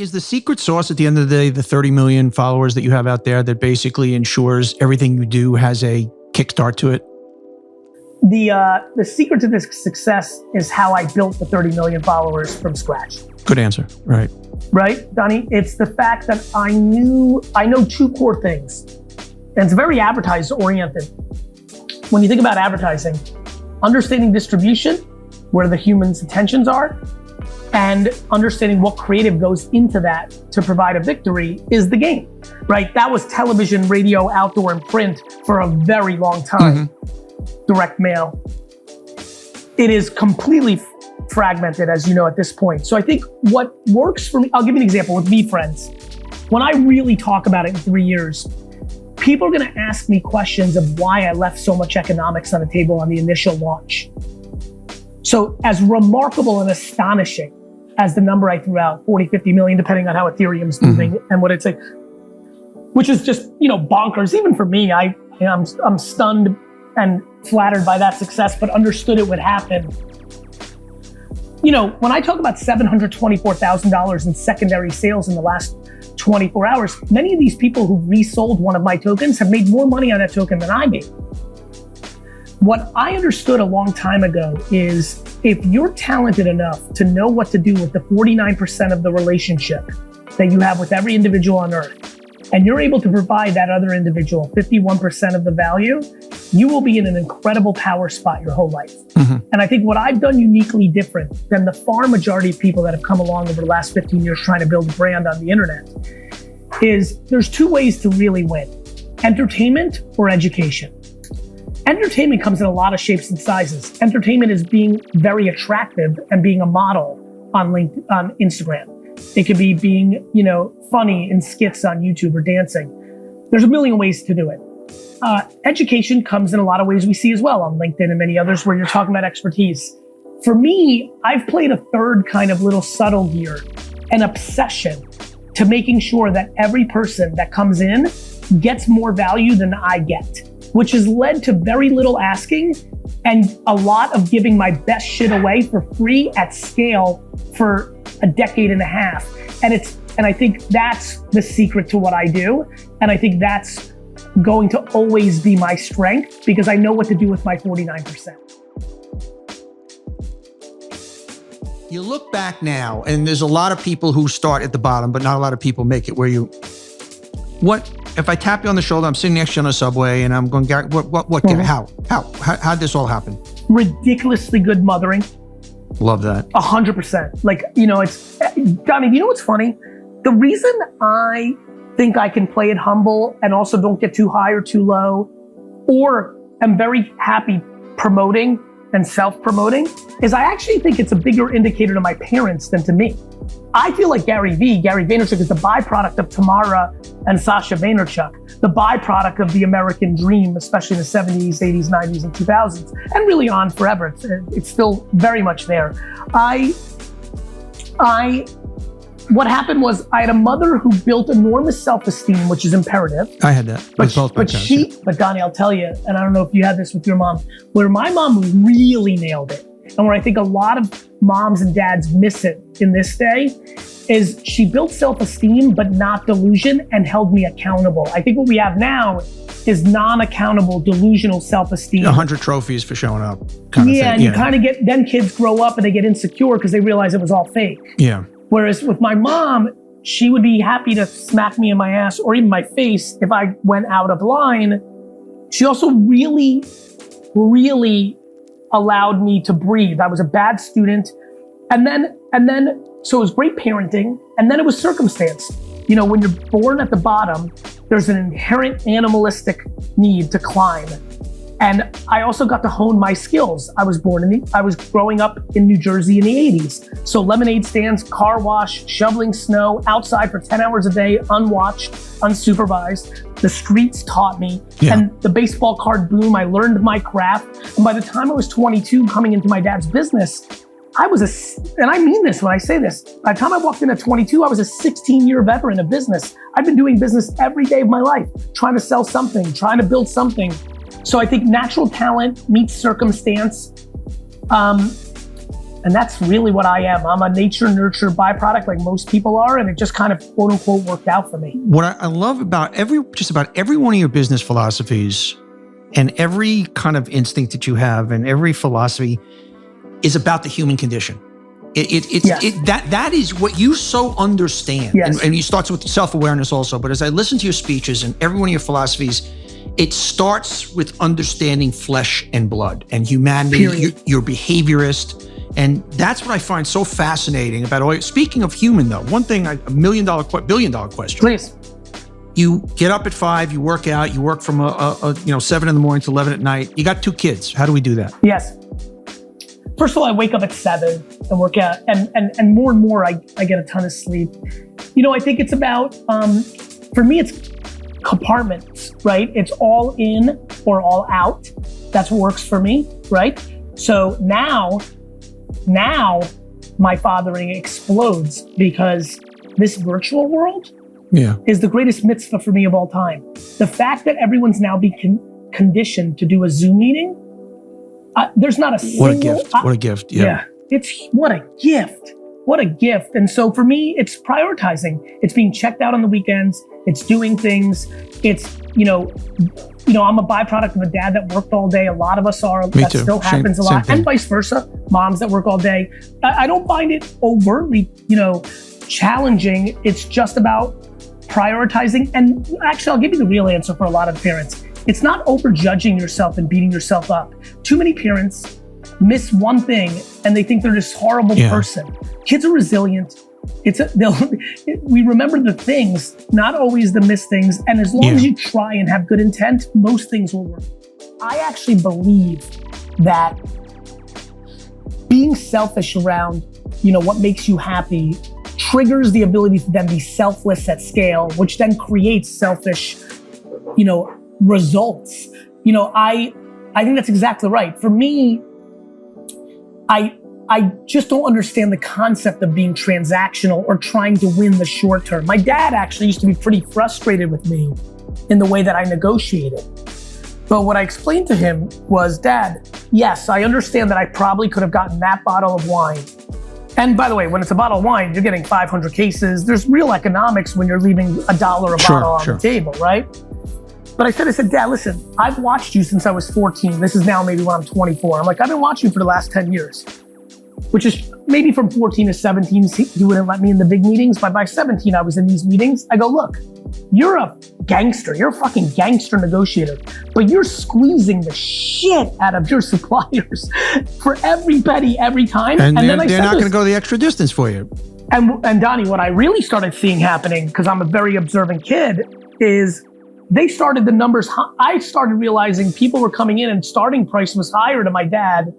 Is the secret sauce at the end of the day the 30 million followers that you have out there that basically ensures everything you do has a kickstart to it? The secret to this success is how I built the 30 million followers from scratch. Good answer. Right. Right, Donnie? It's the fact that I know two core things. And it's very advertiser oriented. When you think about advertising, understanding distribution, where the human's intentions are, and understanding what creative goes into that to provide a victory is the game, right? That was television, radio, outdoor, and print for a very long time. Mm-hmm. Direct mail. It is completely fragmented, as you know, at this point. So I think what works for me, I'll give you an example with VeeFriends. When I really talk about it in 3 years, people are gonna ask me questions of why I left so much economics on the table on the initial launch. So as remarkable and astonishing as the number I threw out, 40, 50 million, depending on how Ethereum's moving and what it's like, which is just, bonkers. Even for me, I'm stunned and flattered by that success, but understood it would happen. When I talk about $724,000 in secondary sales in the last 24 hours, many of these people who resold one of my tokens have made more money on that token than I made. What I understood a long time ago is if you're talented enough to know what to do with the 49% of the relationship that you have with every individual on earth, and you're able to provide that other individual 51% of the value, you will be in an incredible power spot your whole life. Mm-hmm. And I think what I've done uniquely different than the far majority of people that have come along over the last 15 years trying to build a brand on the internet is there's two ways to really win: entertainment or education. Entertainment comes in a lot of shapes and sizes. Entertainment is being very attractive and being a model on Instagram. It could be being, funny in skits on YouTube or dancing. There's a million ways to do it. Education comes in a lot of ways we see as well on LinkedIn and many others where you're talking about expertise. For me, I've played a third kind of little subtle gear, an obsession to making sure that every person that comes in gets more value than I get, which has led to very little asking and a lot of giving my best shit away for free at scale for a decade and a half. And I think that's the secret to what I do. And I think that's going to always be my strength because I know what to do with my 49%. You look back now, and there's a lot of people who start at the bottom, but not a lot of people make it where what, if I tap you on the shoulder, I'm sitting next to you on a subway and I'm going, Gary, how'd this all happen? Ridiculously good mothering. Love that. 100%. It's, Donnie, you know what's funny? The reason I think I can play it humble and also don't get too high or too low, or am very happy promoting and self-promoting, is I actually think it's a bigger indicator to my parents than to me. I feel like Gary Vaynerchuk is the byproduct of Tamara and Sasha Vaynerchuk, the byproduct of the American dream, especially in the 70s, 80s, 90s, and 2000s, and really on forever. It's still very much there. What happened was I had a mother who built enormous self-esteem, which is imperative. I had that. But Donnie, I'll tell you, and I don't know if you had this with your mom, where my mom really nailed it, and where I think a lot of moms and dads miss it in this day, is she built self-esteem, but not delusion, and held me accountable. I think what we have now is non-accountable, delusional self-esteem. 100 trophies for showing up. You kind of get, then kids grow up and they get insecure because they realize it was all fake. Yeah. Whereas with my mom, she would be happy to smack me in my ass or even my face if I went out of line. She also really, really allowed me to breathe. I was a bad student. And then, so it was great parenting. And then it was circumstance. When you're born at the bottom, there's an inherent animalistic need to climb. And I also got to hone my skills. I was growing up in New Jersey in the 80s. So lemonade stands, car wash, shoveling snow, outside for 10 hours a day, unwatched, unsupervised. The streets taught me. Yeah. And the baseball card boom, I learned my craft. And by the time I was 22, coming into my dad's business, and I mean this when I say this, by the time I walked in at 22, I was a 16-year veteran of business. I've been doing business every day of my life, trying to sell something, trying to build something. So I think natural talent meets circumstance. And that's really what I am. I'm a nature nurture byproduct like most people are, and it just kind of quote unquote worked out for me. What I love about just about every one of your business philosophies and every kind of instinct that you have and every philosophy is about the human condition. That is what you so understand. Yes. And you start with self-awareness also. But as I listen to your speeches and every one of your philosophies, it starts with understanding flesh and blood and humanity. You're behaviorist. And that's what I find so fascinating about all. Speaking of human though, one thing, a billion dollar question. Please. You get up at 5, you work out, you work from 7 in the morning to 11 at night. You got 2 kids. How do we do that? Yes. First of all, I wake up at 7 and work out, and more, I get a ton of sleep. I think it's about, for me, it's compartments, right? It's all in or all out. That's what works for me, right? So now my fathering explodes because this virtual world is the greatest mitzvah for me of all time. The fact that everyone's now being conditioned to do a Zoom meeting, there's not a single... What a gift. Yeah. What a gift. What a gift. And so for me, it's prioritizing. It's being checked out on the weekends. It's doing things. It's, I'm a byproduct of a dad that worked all day. A lot of us are. Me that too. Still happens a lot. And vice versa. Moms that work all day. I don't find it overtly, challenging. It's just about prioritizing. And actually, I'll give you the real answer for a lot of parents. It's not overjudging yourself and beating yourself up. Too many parents miss one thing and they think they're this horrible person. Kids are resilient. We remember the things, not always the missed things. And as long as you try and have good intent, most things will work. I actually believe that being selfish around, what makes you happy triggers the ability to then be selfless at scale, which then creates selfish, results. I think that's exactly right. For me, I just don't understand the concept of being transactional or trying to win the short term. My dad actually used to be pretty frustrated with me in the way that I negotiated. But what I explained to him was, Dad, yes, I understand that I probably could have gotten that bottle of wine. And by the way, when it's a bottle of wine, you're getting 500 cases. There's real economics when you're leaving $1 a bottle on the table, right? But I said, Dad, listen, I've watched you since I was 14. This is now maybe when I'm 24. I'm like, I've been watching you for the last 10 years, which is maybe from 14 to 17, he wouldn't let me in the big meetings. But by 17, I was in these meetings. I go, look, you're a gangster. You're a fucking gangster negotiator, but you're squeezing the shit out of your suppliers for everybody every time. And then they're not going to go the extra distance for you. And Donnie, what I really started seeing happening, because I'm a very observant kid, is they started the numbers. I started realizing people were coming in and starting price was higher to my dad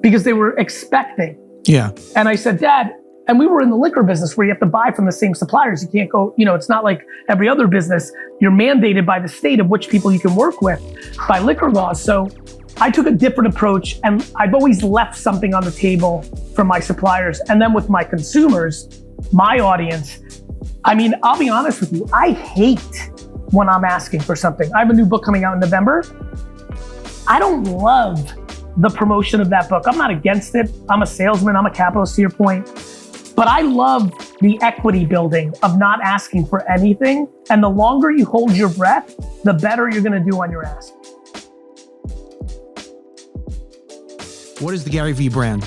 because they were expecting. Yeah. And I said, Dad, and we were in the liquor business where you have to buy from the same suppliers. You can't go, it's not like every other business. You're mandated by the state of which people you can work with by liquor laws. So I took a different approach, and I've always left something on the table for my suppliers. And then with my consumers, my audience, I'll be honest with you, I hate when I'm asking for something. I have a new book coming out in November. I don't love the promotion of that book. I'm not against it. I'm a salesman, I'm a capitalist to your point. But I love the equity building of not asking for anything. And the longer you hold your breath, the better you're gonna do on your ask. What is the GaryVee brand?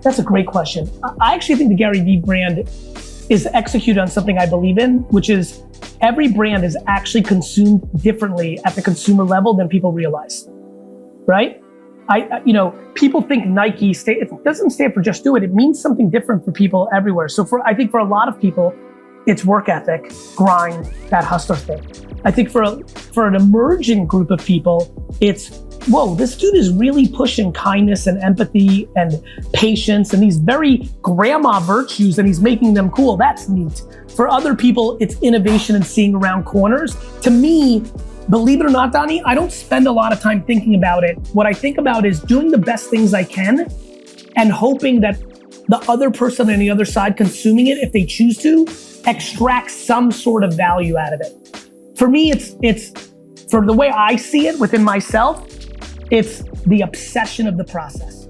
That's a great question. I actually think the GaryVee brand is executed on something I believe in, which is every brand is actually consumed differently at the consumer level than people realize, right? People think Nike, it doesn't stand for just do it. It means something different for people everywhere. So I think for a lot of people, it's work ethic, grind, that hustler thing. I think for an emerging group of people, it's, whoa, this dude is really pushing kindness and empathy and patience and these very grandma virtues, and he's making them cool. That's neat. For other people, it's innovation and seeing around corners. To me, believe it or not, Donnie, I don't spend a lot of time thinking about it. What I think about is doing the best things I can and hoping that the other person on the other side consuming it, if they choose to, extract some sort of value out of it. For me, it's for the way I see it within myself, it's the obsession of the process.